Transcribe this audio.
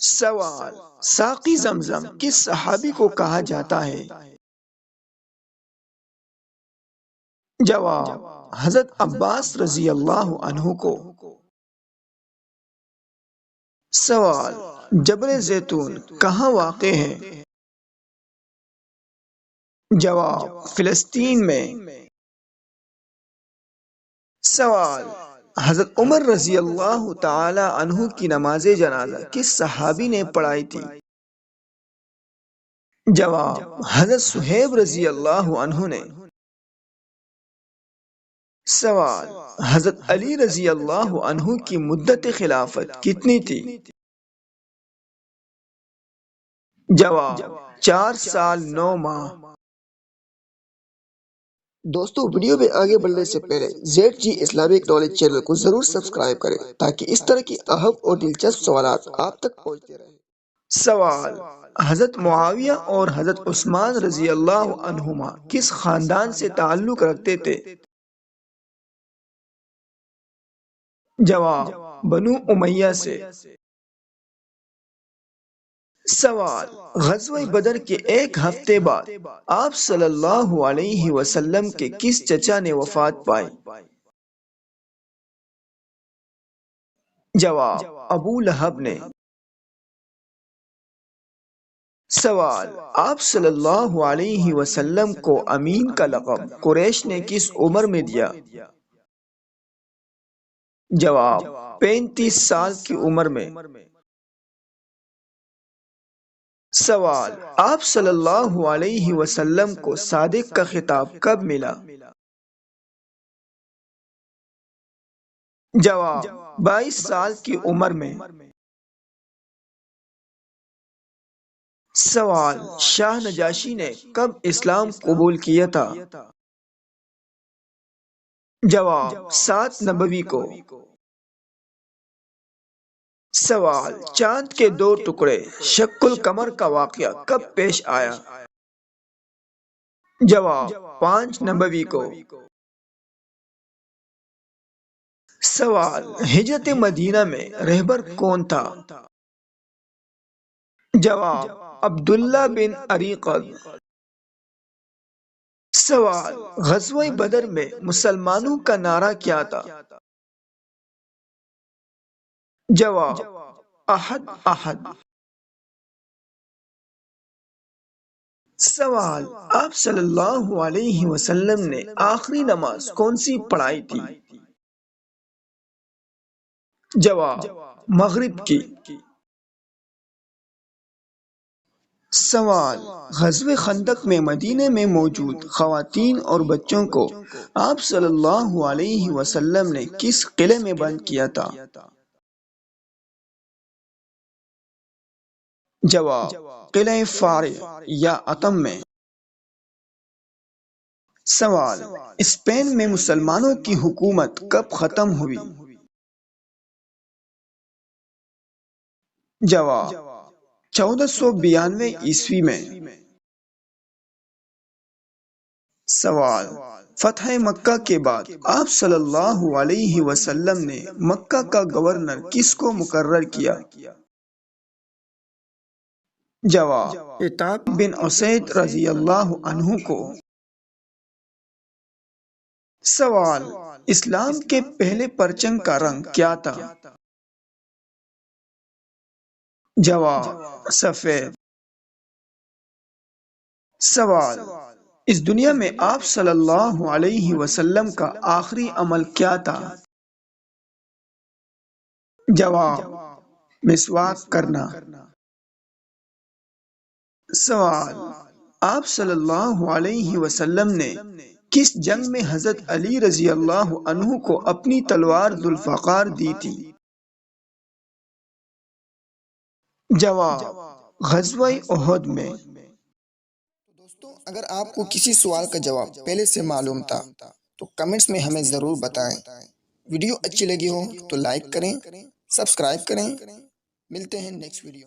سوال: ساقی زمزم کس صحابی کو کہا جاتا ہے؟ جواب: حضرت عباس رضی اللہ عنہ کو۔ سوال: جبل زیتون کہاں واقع ہے؟ جواب: فلسطین میں۔ سوال: حضرت عمر رضی اللہ تعالی عنہ کی نماز جنازہ کس صحابی نے پڑھائی تھی؟ جواب: حضرت صہیب رضی اللہ عنہ نے۔ سوال: حضرت علی رضی اللہ عنہ کی مدت خلافت کتنی تھی؟ جواب: 4 سال 9 ماہ۔ دوستو، ویڈیو میں آگے بڑھنے سے پہلے زیڈ جی اسلامک نالج چینل کو ضرور سبسکرائب کریں تاکہ اس طرح کی اہم اور دلچسپ سوالات آپ تک پہنچتے رہیں۔ سوال: حضرت معاویہ اور حضرت عثمان رضی اللہ عنہما کس خاندان سے تعلق رکھتے تھے؟ جواب: بنو امیہ سے۔ سوال: غزوہ بدر کے ایک ہفتے بعد آپ صلی اللہ علیہ وسلم کے کس چچا نے وفات پائی؟ جواب: ابو لہب نے۔ سوال: آپ صلی اللہ علیہ وسلم کو امین کا لقب قریش نے کس عمر میں دیا؟ جواب: 35 سال کی عمر میں۔ سوال: آپ صلی اللہ علیہ وسلم کو صادق کا خطاب کب ملا؟ جواب: 22 سال کی عمر میں۔ سوال: شاہ نجاشی نے کب اسلام قبول کیا تھا؟ جواب: 7 نبوی کو۔ سوال: چاند کے 2 ٹکڑے شق القمر کا واقعہ کب پیش آیا؟ جواب: 5 نبوی کو۔ سوال: ہجرت مدینہ میں رہبر کون تھا؟ جواب: عبداللہ بن اریقط۔ سوال: غزوہ بدر میں مسلمانوں کا نعرہ کیا تھا؟ جواب: احد احد۔ سوال: آپ صلی اللہ علیہ وسلم نے آخری نماز کون سی پڑھائی تھی؟ جواب: مغرب کی۔ سوال: غزوہ خندق میں مدینے میں موجود خواتین اور بچوں کو آپ صلی اللہ علیہ وسلم نے کس قلعے میں بند کیا تھا؟ جواب: قلعہ فارع یا عتم میں۔ سوال: اسپین میں مسلمانوں کی حکومت کب ختم ہوئی؟ جواب: 1492 عیسوی میں۔ سوال: فتح مکہ کے بعد آپ صلی اللہ علیہ وسلم نے مکہ کا گورنر کس کو مقرر کیا؟ جواب: عتاب بن اسید رضی اللہ عنہ کو۔ سوال: اسلام کے پہلے پرچم کا رنگ کیا تھا؟ جواب: سفید۔ سوال: اس دنیا میں آپ صلی اللہ علیہ وسلم کا آخری عمل کیا تھا؟ جواب: مسواک کرنا۔ سوال: آپ صلی اللہ علیہ وسلم نے کس جنگ میں حضرت علی رضی اللہ عنہ کو اپنی تلوار ذوالفقار دی تھی؟ جواب: غزوہ احد میں۔ دوستو، اگر آپ کو کسی سوال کا جواب پہلے سے معلوم تھا تو کمنٹس میں ہمیں ضرور بتائیں۔ ویڈیو اچھی لگی ہو تو لائک کریں، سبسکرائب کریں۔ ملتے ہیں نیکسٹ ویڈیو۔